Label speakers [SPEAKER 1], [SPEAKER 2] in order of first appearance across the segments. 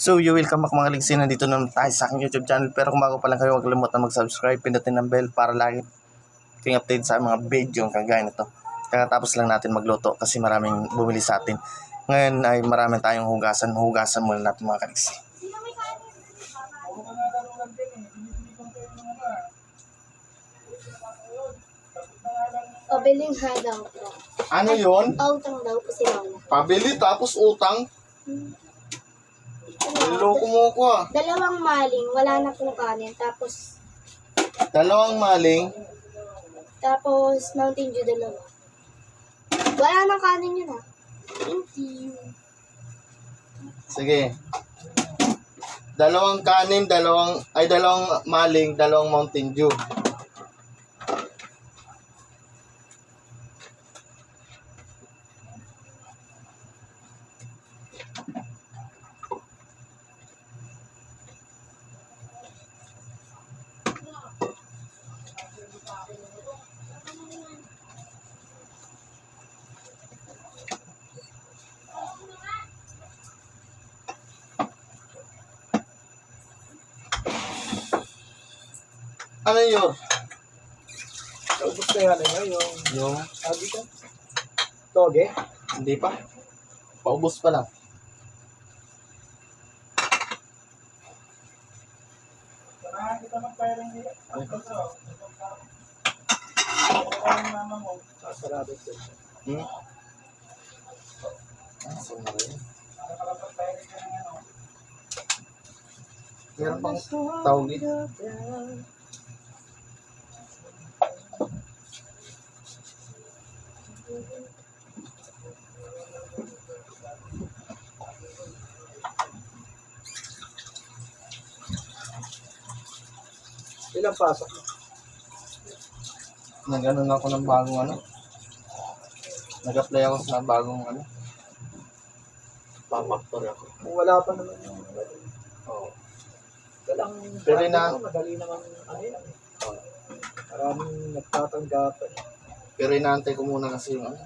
[SPEAKER 1] So, you welcome back mga ligsin. Nandito naman tayo sa aking YouTube channel. Pero kung bago pa lang kayo, huwag kalimutan mag-subscribe. Pindutin ng bell para lagi kayong update sa mga video kagaya nito. Kakatapos lang natin magluto kasi maraming bumili sa atin. Ngayon ay maraming tayong hugasan. Hugasan muna natin mga kaligsin.
[SPEAKER 2] Pabiling ha daw po.
[SPEAKER 1] Ano yun?
[SPEAKER 2] Utang daw po si Lola.
[SPEAKER 1] Pabili tapos utang? Niloko mo ko ah.
[SPEAKER 2] Dalawang maling, wala na pong kanin. Tapos
[SPEAKER 1] Dalawang maling.
[SPEAKER 2] Mountain Dew dalawa. Wala na kanin yun ha. Thank you.
[SPEAKER 1] Sige. Dalawang kanin, dalawang maling, dalawang Mountain Dew. Ano yun?
[SPEAKER 3] Ubus na yan,
[SPEAKER 1] Yung
[SPEAKER 3] sabi ko, toge.
[SPEAKER 1] hindi pa. Paubos pa lang.
[SPEAKER 3] Sarahan kita mag-firing nila. Sarado ito.
[SPEAKER 1] Sorry. Meron pang tawag eh.
[SPEAKER 3] Ilang pasok mo?
[SPEAKER 1] Nag-ano ako ng bagong ano. Nag-apply ako sa bagong ano. Papaktor ako.
[SPEAKER 3] Kung wala pa naman yung
[SPEAKER 1] Oo.
[SPEAKER 3] walang
[SPEAKER 1] Pero na-
[SPEAKER 3] madali naman ano yan. Maraming nagtatanggapan.
[SPEAKER 1] Pero inaantay ko muna kasi yung ano.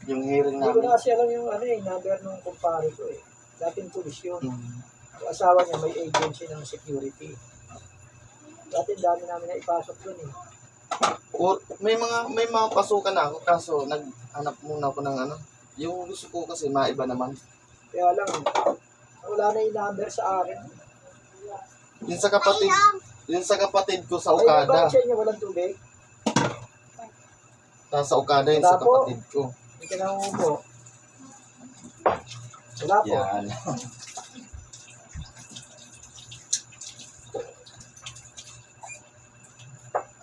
[SPEAKER 1] Yung hearing
[SPEAKER 3] Hindi ko
[SPEAKER 1] namin.
[SPEAKER 3] na kasi alam yung number ng kumpare ko eh. Dating pulis yun.
[SPEAKER 1] Hmm.
[SPEAKER 3] Yung asawa niya may agency ng security. Dati dami namin na ipasok dun eh.
[SPEAKER 1] May mga pasukan na ako kaso naghanap muna ako ng ano. Yung gusto ko kasi maiba naman.
[SPEAKER 3] Kaya lang, wala na yung number sa akin.
[SPEAKER 1] Yun sa kapatid ko sa
[SPEAKER 3] Ay,
[SPEAKER 1] Okada.
[SPEAKER 3] bakit sa inyo walang tubig?
[SPEAKER 1] Sa Okada yun sa
[SPEAKER 3] Wala po.
[SPEAKER 1] kapatid ko.
[SPEAKER 3] Hindi ka na umupo. Wala po.
[SPEAKER 1] Yan.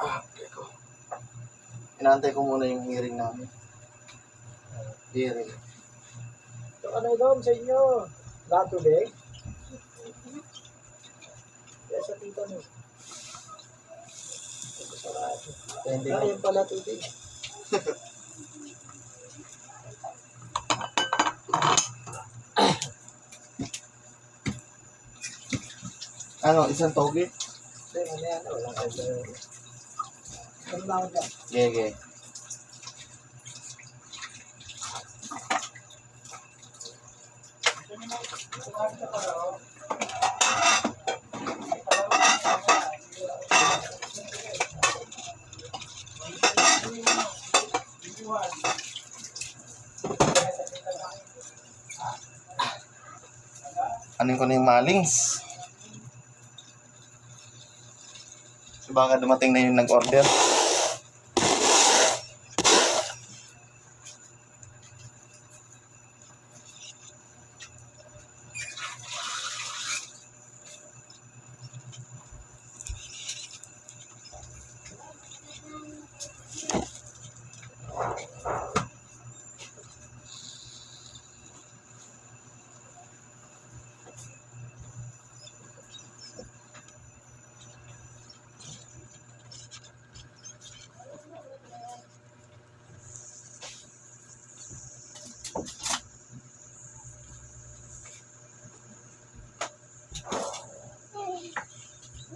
[SPEAKER 1] Okay ko. Inaantay ko muna yung hearing namin. Hearing.
[SPEAKER 3] So, ano daw sa inyo? Wala tubig? Kaya sa tita mo. Ito sarado.
[SPEAKER 1] Hindi ko.
[SPEAKER 3] Ayun pala tubig.
[SPEAKER 1] Ano, isang toge?
[SPEAKER 3] Hindi, mamaya na. Walang kayo. Ano na ako dyan?
[SPEAKER 1] Gege. Anin ko na yung malings. Baka dumating na yung nag-order.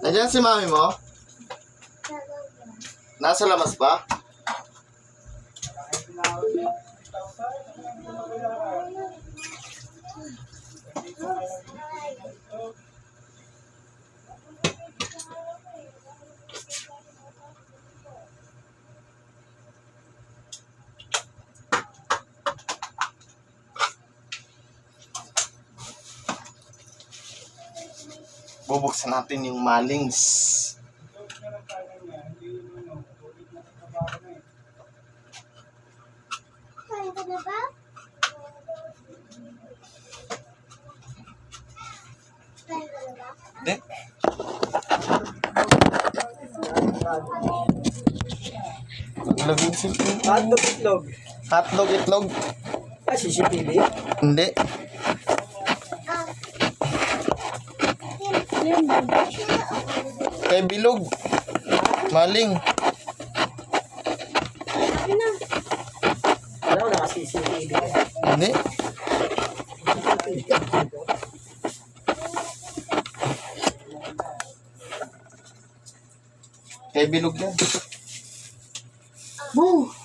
[SPEAKER 1] Nandiyan si mami mo? Nasa labas ba? Bubuksan natin yung malings.
[SPEAKER 2] Kaya ka na ba? Kaya ka na ba?
[SPEAKER 1] Hindi. Itlog yung cellphone.
[SPEAKER 3] Hotdog itlog.
[SPEAKER 1] Hotdog, itlog.
[SPEAKER 3] Ah, CCTV.
[SPEAKER 1] Hindi.
[SPEAKER 2] Ah.
[SPEAKER 1] Kay bilog. Maling.
[SPEAKER 2] Akin na.
[SPEAKER 3] Alam mo, naka-CCTV.
[SPEAKER 1] Hindi. Kay bilog yan.
[SPEAKER 3] Boo!